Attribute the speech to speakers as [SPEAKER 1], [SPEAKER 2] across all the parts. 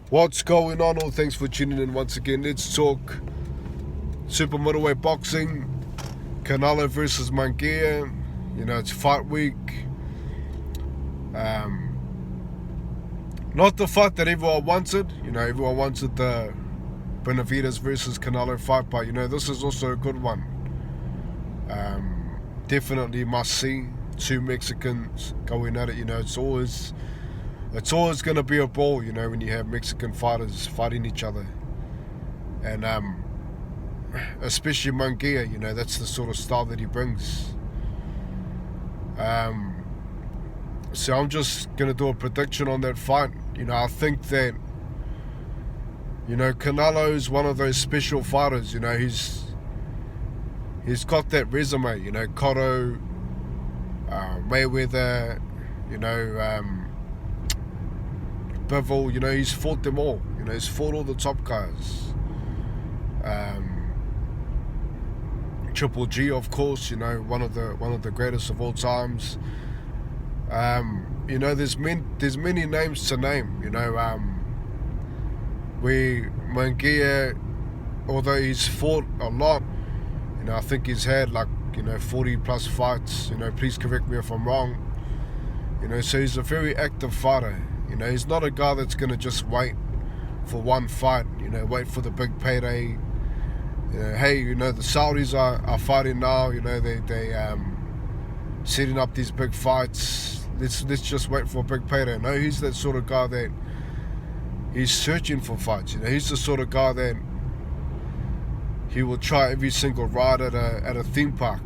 [SPEAKER 1] What's going on? All thanks for tuning in once again. Let's talk super middleweight boxing. Canelo versus Munguia. It's fight week. Not the fight that everyone wanted. Everyone wanted the Benavidez versus Canelo fight, but this is also a good one. Definitely must see. Two Mexicans going at it. It's always going to be a brawl, when you have Mexican fighters fighting each other. And especially Munguia, that's the sort of style that he brings. So I'm just going to do a prediction on that fight. I think that, Canelo is one of those special fighters. He's got that resume, Cotto, Mayweather, Bivol, he's fought them all. He's fought all the top guys. Triple G, of course, one of the greatest of all times. There's many names to name. Munguia, although he's fought a lot, I think he's had 40 plus fights. Please correct me if I'm wrong. So he's a very active fighter. He's not a guy that's going to just wait for one fight, wait for the big payday. Hey, the Saudis are fighting now, they setting up these big fights. Let's just wait for a big payday. No, he's that sort of guy that he's searching for fights. He's the sort of guy that he will try every single ride at a theme park.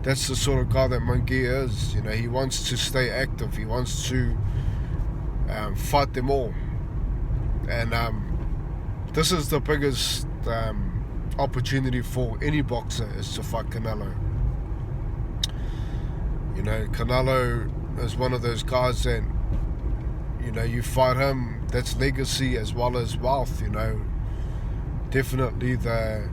[SPEAKER 1] That's the sort of guy that Munguia is. He wants to stay active. He wants to fight them all. And this is the biggest opportunity for any boxer, is to fight Canelo. Canelo is one of those guys that, you fight him, that's legacy as well as wealth. Definitely the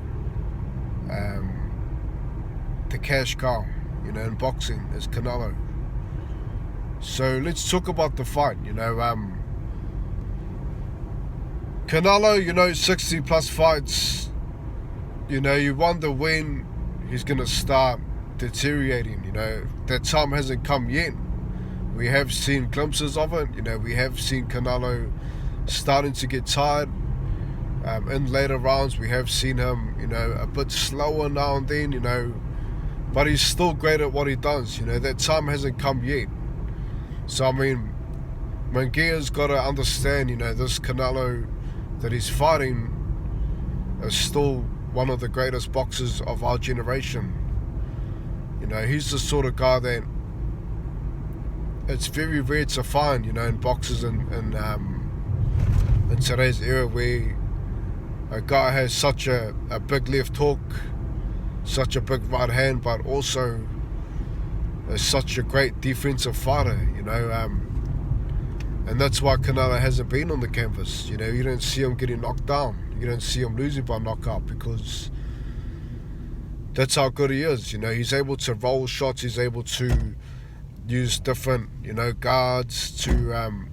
[SPEAKER 1] cash cow, in boxing is Canelo. So let's talk about the fight. Canelo, 60 plus fights. You wonder when he's going to start deteriorating. That time hasn't come yet. We have seen glimpses of it. We have seen Canelo starting to get tired. In later rounds, we have seen him, a bit slower now and then, but he's still great at what he does. That time hasn't come yet. So, Munguia's got to understand, this Canelo that he's fighting is still one of the greatest boxers of our generation. He's the sort of guy that it's very rare to find, in boxers in today's era, where a guy has such a big left hook, such a big right hand, but also is such a great defensive fighter, and that's why Canelo hasn't been on the canvas. You don't see him getting knocked down. You don't see him losing by knockout, because that's how good he is. He's able to roll shots. He's able to use different, guards to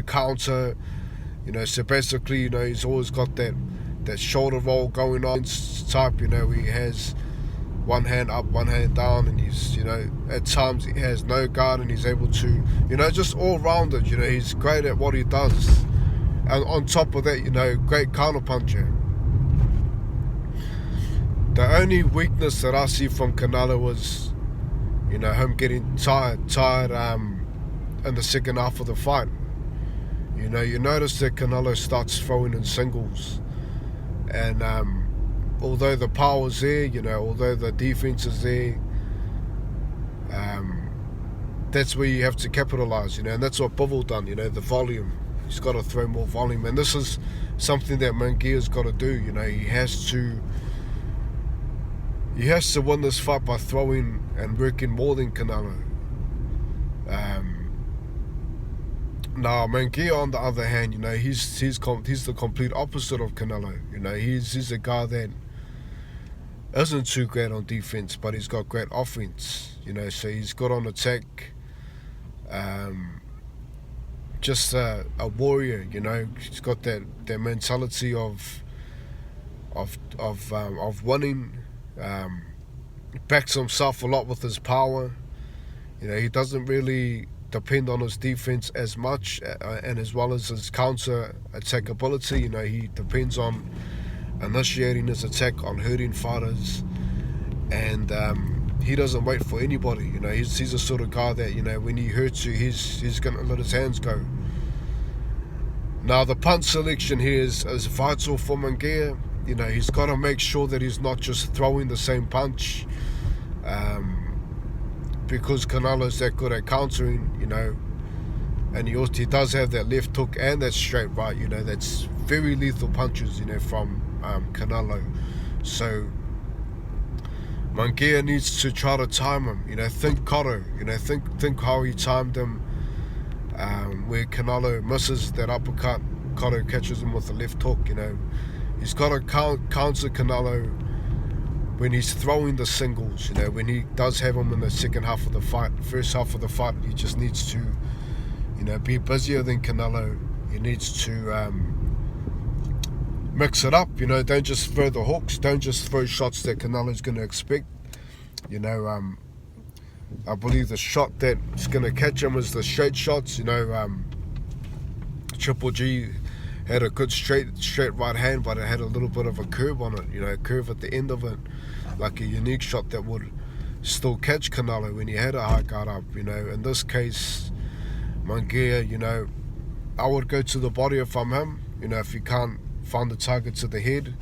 [SPEAKER 1] counter. So basically, he's always got that shoulder roll going on type. He has one hand up, one hand down, and he's, at times he has no guard, and he's able to, just all-rounded. He's great at what he does. And on top of that, great counter-puncher. The only weakness that I see from Canelo was, him getting tired in the second half of the fight. You notice that Canelo starts throwing in singles. And although the power's there, although the defense is there, that's where you have to capitalize, and that's what Bivol done, the volume. He's got to throw more volume, and this is something that Munguia's got to do. He has to win this fight by throwing and working more than Canelo. Now, Munguia, on the other hand, he's the complete opposite of Canelo. He's a guy that isn't too great on defense, but he's got great offense. So he's good on attack. just a warrior. You know, he's got that mentality of winning. Backs himself a lot with his power. You know, he doesn't really depend on his defense as much, and as well as his counter attack ability. You know, he depends on initiating his attack, on hurting fighters, and he doesn't wait for anybody. You know, he's the sort of guy that, you know, when he hurts you, he's gonna let his hands go. Now the punch selection here is vital for Munguia. You know, he's got to make sure that he's not just throwing the same punch, because Canelo's that good at countering, you know, and he does have that left hook and that straight right, you know, that's very lethal punches, you know, from Canelo. So Munguia needs to try to time him, you know, think Cotto, you know, think how he timed him, where Canelo misses that uppercut, Cotto catches him with the left hook, you know. He's got to counter Canelo when he's throwing the singles, you know, when he does have him in the second half of the fight. First half of the fight, he just needs to, you know, be busier than Canelo. He needs to mix it up, you know, don't just throw the hooks, don't just throw shots that Canelo's going to expect. You know, I believe the shot that's going to catch him is the straight shots, you know. Triple G had a good straight right hand, but it had a little bit of a curve on it, you know, a curve at the end of it, like a unique shot that would still catch Canelo when he had a high guard up, you know. In this case, Munguia, you know, I would go to the body if I'm him, you know, if he can't find the target to the head,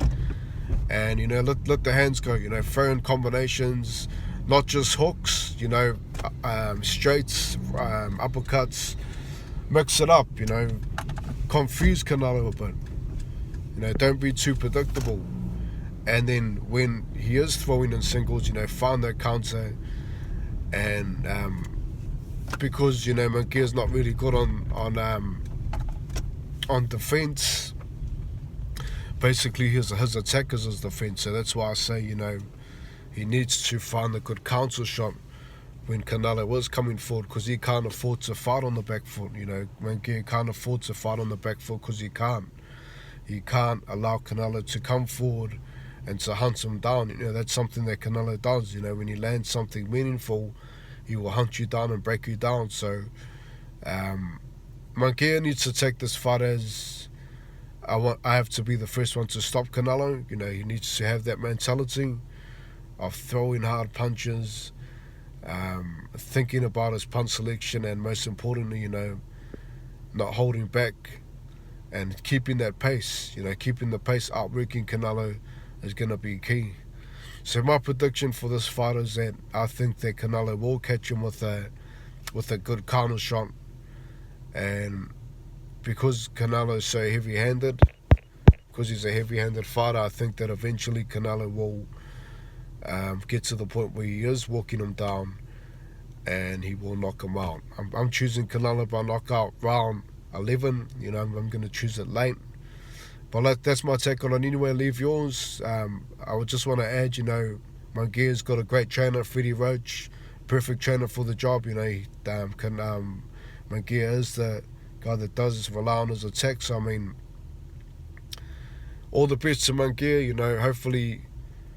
[SPEAKER 1] and, you know, let the hands go, you know, throw in combinations, not just hooks, you know, straights, uppercuts, mix it up, you know, confuse Canelo a bit, you know, don't be too predictable. And then when he is throwing in singles, you know, find that counter. And because, you know, Munguia's not really good on defense, basically his attack is his defense. So that's why I say, you know, he needs to find a good counter shot when Canelo is coming forward, because he can't afford to fight on the back foot. You know, Munguia can't afford to fight on the back foot because he can't allow Canelo to come forward and to hunt him down. You know, that's something that Canelo does. You know, when he lands something meaningful, he will hunt you down and break you down. So Munguia needs to take this fight as I have to be the first one to stop Canelo. You know, he needs to have that mentality of throwing hard punches, thinking about his punch selection, and most importantly, you know, not holding back and keeping that pace. You know, keeping the pace, outworking Canelo is going to be key. So my prediction for this fight is that I think that Canelo will catch him with a good counter shot, and because Canelo is so heavy-handed, because he's a heavy-handed fighter, I think that eventually Canelo will get to the point where he is walking him down and he will knock him out. I'm choosing Canelo by knockout round 11. You know, I'm going to choose it late. But that's my take on it. Anyway, leave yours. I would just want to add, you know, Munguia's got a great trainer, Freddie Roach, perfect trainer for the job. You know, Munguia is the guy that does rely on his attack. So, I mean, all the best to Munguia. You know, hopefully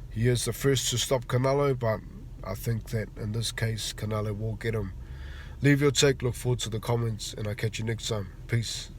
[SPEAKER 1] he is the first to stop Canelo, but I think that in this case, Canelo will get him. Leave your take, look forward to the comments, and I'll catch you next time. Peace.